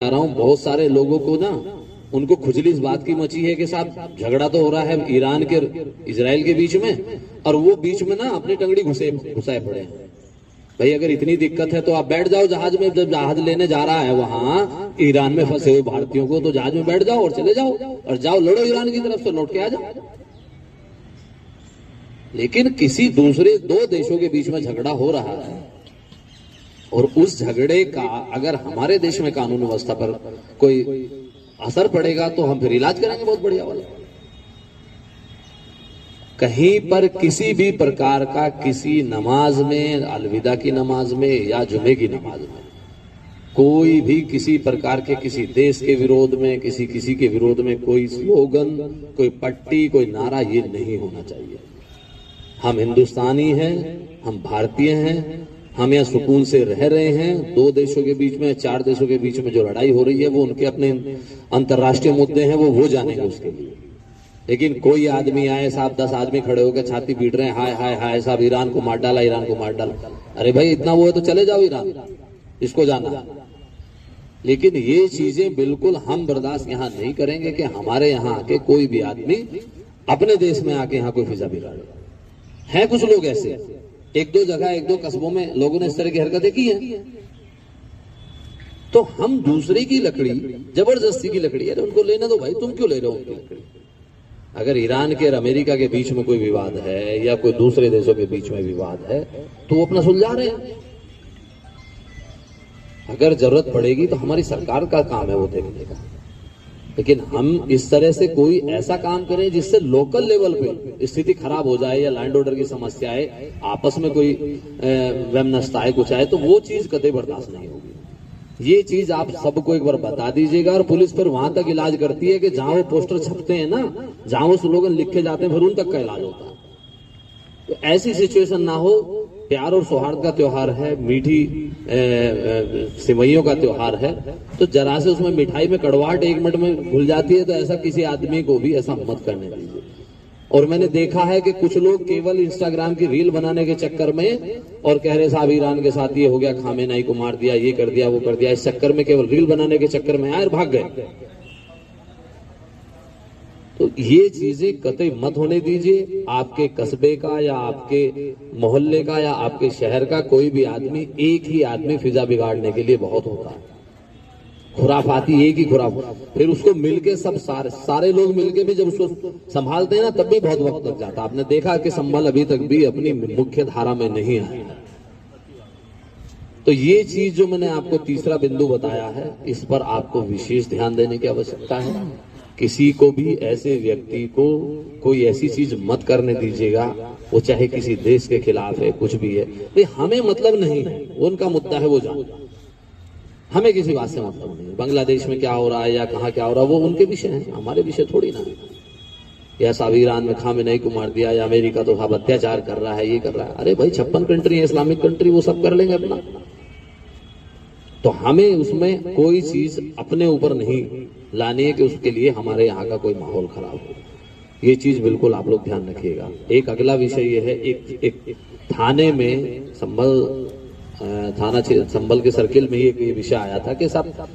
रहा हूँ, बहुत सारे लोगों को ना उनको खुजली इस बात की मची है कि साहब झगड़ा तो हो रहा है ईरान के इजराइल के बीच में, और वो बीच में ना अपनी टंगड़ी घुसाए पड़े हैं। भाई अगर इतनी दिक्कत है तो आप बैठ जाओ जहाज में, जब जहाज लेने जा रहा है वहां ईरान में फंसे हुए भारतीयों को, तो जहाज में बैठ जाओ और चले जाओ, और जाओ लड़ो ईरान की तरफ से, लौट के आ जाओ। लेकिन किसी दूसरे दो देशों के बीच में झगड़ा हो रहा है, और उस झगड़े का अगर हमारे देश में कानून व्यवस्था पर कोई असर पड़ेगा तो हम फिर इलाज कराएंगे बहुत बढ़िया वाला। कहीं पर किसी भी प्रकार का किसी नमाज में, अलविदा की नमाज में या जुमे की नमाज में कोई भी किसी प्रकार के किसी देश के विरोध में, किसी के विरोध में कोई स्लोगन, कोई पट्टी, कोई नारा, ये नहीं होना चाहिए। हम हिंदुस्तानी हैं, हम भारतीय हैं, हम यहाँ सुकून से रह रहे हैं। दो देशों के बीच में, चार देशों के बीच में जो लड़ाई हो रही है वो उनके अपने अंतर्राष्ट्रीय मुद्दे हैं, वो जानेंगे उसके लिए। लेकिन कोई आदमी आए साहब, 10 आदमी खड़े होकर छाती पीट रहे हैं, हाय हाय हाय साहब ईरान को मार डाला, ईरान को मार डाला। अरे भाई इतना वो है तो चले जाओ ईरान, इसको जाना। लेकिन ये चीजें बिल्कुल हम बर्दाश्त यहाँ नहीं करेंगे कि हमारे यहाँ आके कोई भी आदमी अपने देश में आके यहाँ कोई फिजा बिगाड़े। हैं कुछ लोग ऐसे, एक दो जगह, एक दो कस्बों में लोगों ने इस तरह की हरकतें की हैं। तो हम दूसरे की लकड़ी, जबरदस्ती की लकड़ी, अरे उनको लेने दो भाई, तुम क्यों ले रहे हो उनकी लकड़ी। अगर ईरान के और अमेरिका के बीच में कोई विवाद है या कोई दूसरे देशों के बीच में विवाद है तो वो अपना सुलझा रहे हैं। अगर जरूरत पड़ेगी तो हमारी सरकार का काम है वो देखने का। लेकिन हम इस तरह से कोई ऐसा काम करें जिससे लोकल लेवल पे स्थिति खराब हो जाए या लैंड ऑर्डर की समस्या आए, आपस में कोई वैमनस्यता आए, कुछ आए, तो वो चीज कतई बर्दाश्त नहीं होगी। ये चीज आप सबको एक बार बता दीजिएगा। और पुलिस फिर वहां तक इलाज करती है कि जहां वो पोस्टर छपते हैं ना, जहां वो स्लोगन लिखे जाते हैं, फिर उन तक का इलाज होता है। तो ऐसी सिचुएशन ना हो। प्यार और सौहार्द का त्योहार है, मीठी सिवैयों का त्योहार है, तो जरा से उसमें मिठाई में कड़वाहट 1 मिनट में घुल जाती है, तो ऐसा किसी आदमी को भी ऐसा मत करने दीजिए। और मैंने देखा है कि कुछ लोग केवल इंस्टाग्राम की रील बनाने के चक्कर में और कह रहे साहब ईरान के साथ ये हो गया, खामेनेई को मार दिया, ये कर दिया, वो कर दिया, इस चक्कर में, केवल रील बनाने के चक्कर में आए और भाग गए। तो ये चीजें कतई मत होने दीजिए। आपके कस्बे का या आपके मोहल्ले का या आपके शहर का कोई भी आदमी, एक ही आदमी फिजा बिगाड़ने के लिए बहुत होता है। खुराफाती एक ही खुराफात, फिर उसको मिलके सब सारे लोग मिलके भी जब उसको संभालते हैं ना, तब भी बहुत वक्त लग जाता है। आपने देखा कि संभल अभी तक भी अपनी मुख्य धारा में नहीं आया। तो ये चीज जो मैंने आपको तीसरा बिंदु बताया है, इस पर आपको विशेष ध्यान देने की आवश्यकता है। किसी को भी, ऐसे व्यक्ति को कोई ऐसी चीज मत करने दीजिएगा, वो चाहे किसी देश के खिलाफ है, कुछ भी है। भाई हमें मतलब नहीं है, उनका मुद्दा है वो जान, हमें किसी बात से मतलब नहीं। बांग्लादेश में क्या हो रहा है या कहाँ क्या हो रहा है वो उनके विषय है, हमारे विषय थोड़ी ना है। या साहब ईरान में खामेनेई को मार दिया, या अमेरिका तो साहब अत्याचार कर रहा है, ये कर रहा है। अरे भाई 56 कंट्री है, इस्लामिक कंट्री, वो सब कर लेंगे अपना। तो हमें उसमें कोई चीज अपने ऊपर नहीं लानी है कि उसके लिए हमारे यहाँ का कोई माहौल खराब हो। ये चीज बिल्कुल आप लोग ध्यान रखिएगा। एक अगला विषय ये है, एक थाने में संभल के सर्किल में ये विषय आया था कि साहब